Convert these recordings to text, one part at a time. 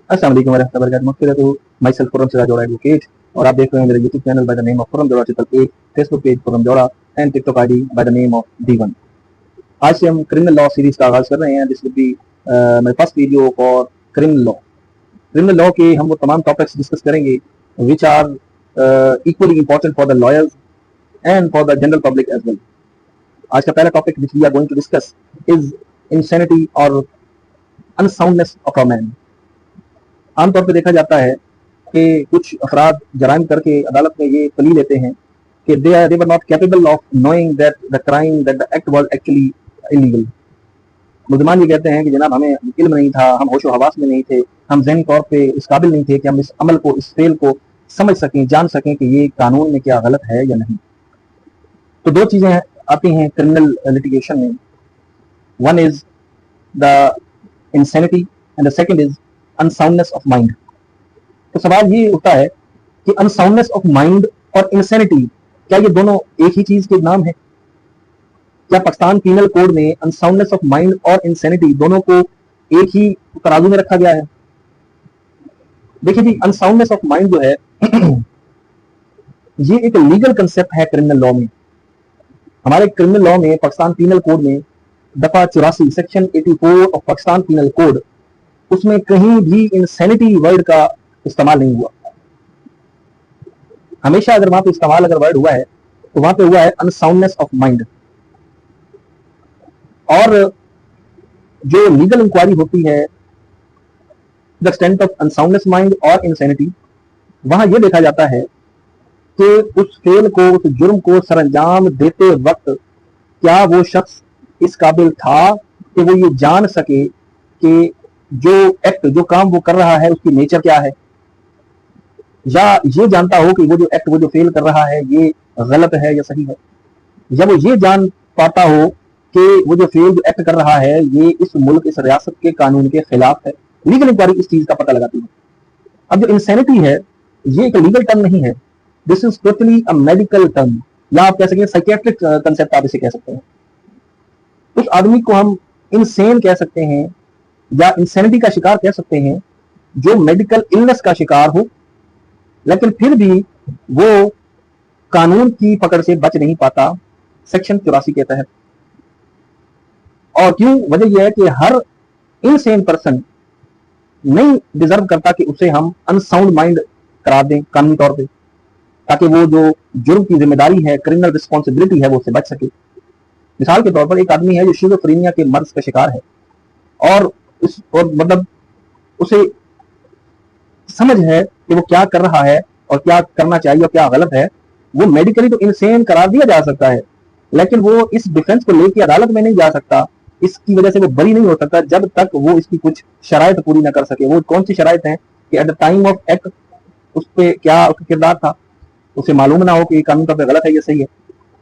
अस्सलाम वालेकुम वरहमतुल्लाहि वबरकातुहू। मगफिरतुहू। Myself Khurram Siraj Joda advocate, और आप देख रहे हैं मेरे YouTube channel by the name of Khurram Joda triple A, Facebook page Khurram Joda and TikTok ID by the name of D1। आज से हम क्रिमिनल लॉ सीरीज का आगाज कर रहे हैं। This will be my first video for criminal law. Criminal law के हम वो तमाम टॉपिक्स डिस्कस करेंगे which are equally important for the lawyers and for the general public as well. आज का पहला topic which we are going to discuss is insanity और unsoundness of a man. आमतौर पर देखा जाता है कि कुछ अफराद जराइम करके अदालत में ये प्ली लेते हैं कि they were not capable of knowing that the crime, that the act was actually illegal। मुल्ज़िमान ये कहते हैं कि जनाब हमें इल्म नहीं था, हम होशो हवास में नहीं थे, हम ज़हनी तौर पे इस काबिल नहीं थे कि हम इस अमल को, इस फेल को समझ सकें, जान सकें कि ये कानून में क्या गलत है या नहीं। तो दो चीज़ें आती हैं क्रिमिनल लिटिगेशन में, one is the insanity and the second is unsoundness of mind. तो सवाल ये उठता है कि अनसाउंडनेस ऑफ माइंड और इंसैनिटी, क्या ये दोनों एक ही चीज के नाम है? क्या पाकिस्तान पीनल कोड में अनसाउंडनेस ऑफ माइंड और इंसैनिटी दोनों को एक ही तराजू में रखा गया है? देखिए जी, अनसाउंडनेस ऑफ माइंड जो है ये एक लीगल कंसेप्ट है क्रिमिनल लॉ में। हमारे क्रिमिनल लॉ में, पाकिस्तान पीनल कोड में दफा 84 section 84 of Pakistan penal code, उसमें कहीं भी इंसैनिटी वर्ड का इस्तेमाल नहीं हुआ। हमेशा अगर वहां पे इस्तेमाल अगर वर्ड हुआ है तो वहां पे हुआ है अनसाउंडनेस ऑफ माइंड। और जो लीगल इंक्वायरी होती है the extent of unsoundness mind और इंसैनिटी, वहां यह देखा जाता है कि उस फेल को, उस जुर्म को सरअंजाम देते वक्त क्या वो शख्स इस काबिल था कि वो ये जान सके कि जो एक्ट, जो काम वो कर रहा है उसकी नेचर क्या है, या ये जानता हो कि वो जो एक्ट, वो जो फेल कर रहा है ये गलत है या सही है, या वो ये जान पाता हो कि वो जो फेल, जो एक्ट कर रहा है ये इस मुल्क, इस रियासत के कानून के खिलाफ है। लीगल इंक्वायरी इस चीज का पता लगाती है। अब जो इंसैनिटी है ये एक लीगल टर्म नहीं है, this is totally a medical term, या आप कह सकते हैं साइकियाट्रिक कंसेप्ट आप इसे कह सकते हैं। उस आदमी को हम इनसेन कह सकते हैं या इंसैनिटी का शिकार कह सकते हैं जो मेडिकल इलनेस का शिकार हो, लेकिन फिर भी वो कानून की पकड़ से बच नहीं पाता सेक्शन 84 के तहत। और क्यों? वजह यह है कि हर इनसेन पर्सन नहीं डिजर्व करता कि उसे हम अनसाउंड माइंड करार दें कानूनी तौर पे, ताकि वो जो जुर्म की जिम्मेदारी है, क्रिमिनल रिस्पॉन्सिबिलिटी है, वो उससे बच सके। मिसाल के तौर पर एक आदमी है जो शिज़ोफ्रेनिया के मर्ज का शिकार है और मतलब उसे समझ है कि वो क्या कर रहा है और क्या करना चाहिए और क्या गलत है। वो मेडिकली तो इनसेन करार दिया जा सकता है, लेकिन वो इस डिफेंस को लेकर अदालत में नहीं जा सकता, इसकी वजह से वो बरी नहीं हो सकता जब तक वो इसकी कुछ शराइत पूरी ना कर सके। वो कौन सी शराइत है कि at the time of act उस पर क्या उसका किरदार था, उसे मालूम ना हो कि कानून तौर पर गलत है या सही है।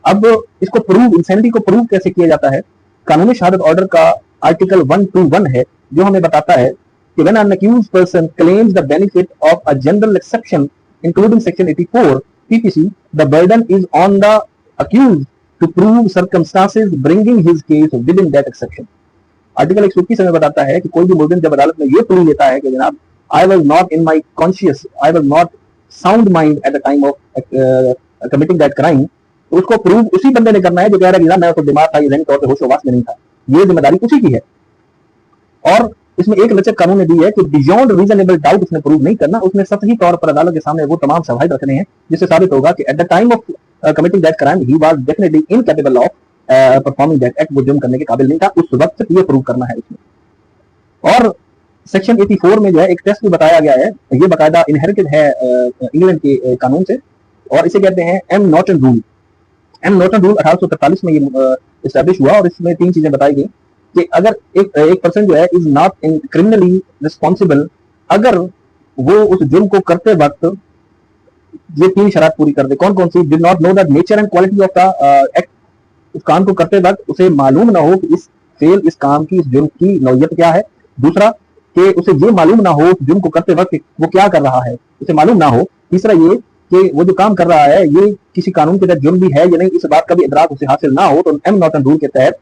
अब इसको प्रूव, इंसैनिटी को प्रूव कैसे किया जाता है? कानूनी शहादत ऑर्डर का आर्टिकल 121 है जो हमें बताता है कि when an accused person claims the benefit of a general exception including section 84 PPC, the burden is on the accused to prove circumstances bringing his case within that exception। Article 121 हमें बताता है कि कोई भी मुल्ज़िम जब अदालत में ये प्ली लेता है कि जनाब I was not in my conscious, I was not sound mind at the time of committing that crime, तो उसको प्रूव उसी बंदे ने करना है जो कह रहा है कि मैं तो बीमार था, ज़हनी तौर पे होश-ओ-हवास में नहीं था। ये जिम्मेदारी उसी की है। और इसमें एक लचक कानून ने दी है कि बियॉन्ड रीजनेबल डाउट उसने प्रूव नहीं करना, उसने सतही तौर पर अदालत के सामने वो तमाम शवाहिद रखने हैं जिससे साबित होगा कि at the time of committing that crime he was definitely incapable of performing that act. वो जुर्म करने के काबिल नहीं था उस वक्त, ये प्रूव करना है इसमें। और सेक्शन 84 में जो है एक टेस्ट भी बताया गया है, ये बाकायदा इनहेरिटेड है इंग्लैंड के कानून से, और इसे कहते हैं M Naghten rule. M Naghten rule 1843 में ये इस्टेब्लिश हुआ और इसमें 3 चीजें बताई गई कि अगर एक पर्सन जो है इज नॉट क्रिमिनली रिस्पॉन्सिबल, अगर वो उस जुर्म को करते वक्त ये 3 शरात पूरी कर दे। कौन कौन सी? Did not know the nature and quality of the act, उस काम को करते वक्त उसे मालूम ना हो कि इस फेल, इस काम की, इस जुर्म की नौयत क्या है। दूसरा कि उसे ये मालूम ना हो जुर्म को करते वक्त वो क्या कर रहा है, उसे मालूम ना हो। तीसरा ये कि वो जो काम कर रहा है ये किसी कानून के तहत जुर्म भी है या नहीं, इस बात का भी इदराक उसे हासिल ना हो। तो एम नॉर्टन रूल के तहत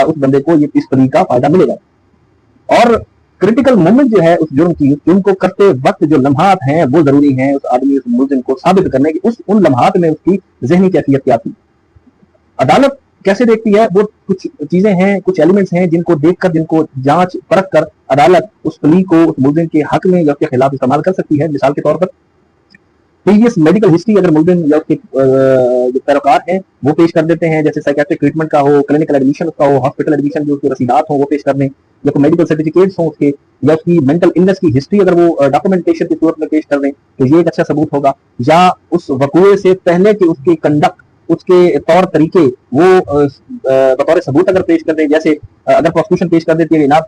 उस बंदे को ये इस तरीके का फायदा मिलेगा। और क्रिटिकल मोमेंट जो है उस जुर्म की, जुर्म को करते वक्त जो लम्हात हैं वो जरूरी हैं उस आदमी, उस मुलजिम को साबित करने की, उन लम्हात में उसकी जहनी कैफियत क्या थी। अदालत कैसे देखती है, वो कुछ चीजें हैं, कुछ एलिमेंट्स हैं जिनको देखकर, जिनको जांच परख कर अदालत उस प्ली को उस मुलजिम के हक में या उसके खिलाफ इस्तेमाल कर सकती है। मिसाल के तौर पर प्रीवियस मेडिकल हिस्ट्री अगर मुलजिम या उसके जो पैरोकार हैं वो पेश कर देते हैं, जैसे साइकेट्रिक ट्रीटमेंट का हो, क्लिनिकल एडमिशन उसका हो, हॉस्पिटल एडमिशन जो उसके रसीदात हो वो पेश कर दें, या कोई मेडिकल सर्टिफिकेट्स हो उसके, या उसकी मेंटल इलनेस की हिस्ट्री अगर वो डॉक्यूमेंटेशन की सूरत में पेश कर दें तो ये एक अच्छा सबूत होगा। या उस वकूए से पहले के उसके कंडक्ट, उसके तौर तरीके वो बतौर सबूत अगर पेश कर दे, जैसे अगर प्रोसिक्यूशन पेश कर देती है जनाब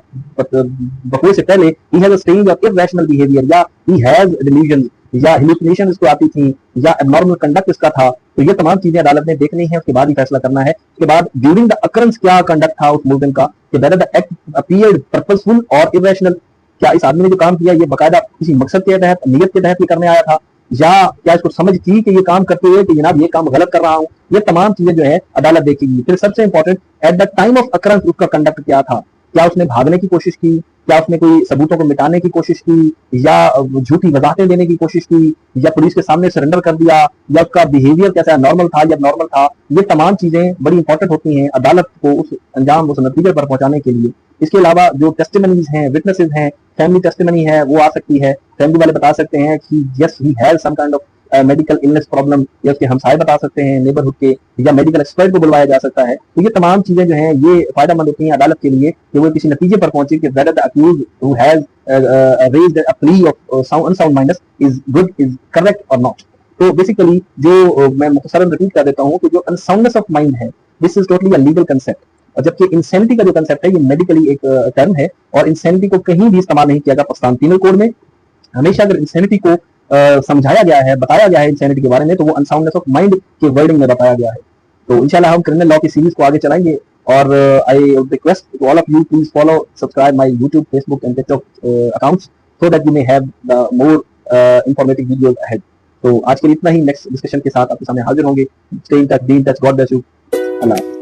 वकूए से पहले ही हैज अ स्ट्रेंज और इररेशनल बिहेवियर, या ही हैज डिल्यूजन, या हेलुसिनेशन इसको आती थी, या एबनॉर्मल कंडक्ट इसका था, तो ये तमाम चीजें अदालत ने देखनी है, उसके बाद ही फैसला करना है। उसके बाद ड्यूरिंग द अकरेंस क्या कंडक्ट था उस मुलजिम का, कि whether the act appeared purposeful और इररेशनल, क्या इस आदमी ने जो काम किया ये बाकायदा किसी मकसद के तहत, नीयत के तहत ये करने आया था, या क्या इसको समझ थी कि ये काम करते हुए कि जनाब ये काम गलत कर रहा हूं। ये तमाम चीजें जो है अदालत देखेगी। फिर सबसे important, at the time of occurrence उसका कंडक्ट क्या था, क्या उसने भागने की कोशिश की, क्या उसने कोई सबूतों को मिटाने की कोशिश की, या झूठी वजाहतें देने की कोशिश की, या पुलिस के सामने सरेंडर कर दिया, या उसका बिहेवियर कैसा नॉर्मल था या नॉर्मल था। ये तमाम चीजें बड़ी इंपॉर्टेंट होती हैं अदालत को उस अंजाम, उस नतीजे पर पहुंचाने के लिए। इसके अलावा जो टेस्टिमनीज हैं, विटनेसेस हैं, फैमिली टेस्टिमनी है वो आ सकती है, फैमिली वाले बता सकते हैं कि yes he has some kind of medical illness problem, या उसके हमसाए बता सकते हैं नेबरहुड के, या मेडिकल एक्सपर्ट को बुलवाया जा सकता है। तो ये तमाम चीजें जो हैं ये फायदा मंद होती हैं अदालत के लिए कि वो किसी नतीजे पर पहुंचे कि whether the accused who has raised a plea of unsound mind is good, is correct और नॉट। तो बेसिकली जो मैं मुख्तसरन रिपीट कर देता हूँ कि जो अनसाउंडनेस ऑफ माइंड है this is totally a legal concept, और जबकि इंसेनिटी का जो कंसेप्ट है ये मेडिकली एक टर्म है, और इंसेनिटी को कहीं भी इस्तेमाल नहीं किया गया पाकिस्तान पीनल कोड में। हमेशा अगर इंसेनिटी को समझाया गया है, बताया गया है इंसेनिटी के बारे में, तो वो अनसाउंडनेस ऑफ माइंड के वर्डिंग में बताया गया है। तो इंशाल्लाह हम क्रिमिनल लॉ की सीरीज को आगे चलाएंगे, और I request to all of you please follow, subscribe my YouTube, Facebook and TikTok accounts so that you may have the more informative videos ahead. तो आज के लिए इतना ही, नेक्स्ट डिस्कशन के साथ आपके सामने हाजिर होंगे। Stay in touch, be in touch, God bless you, Allah.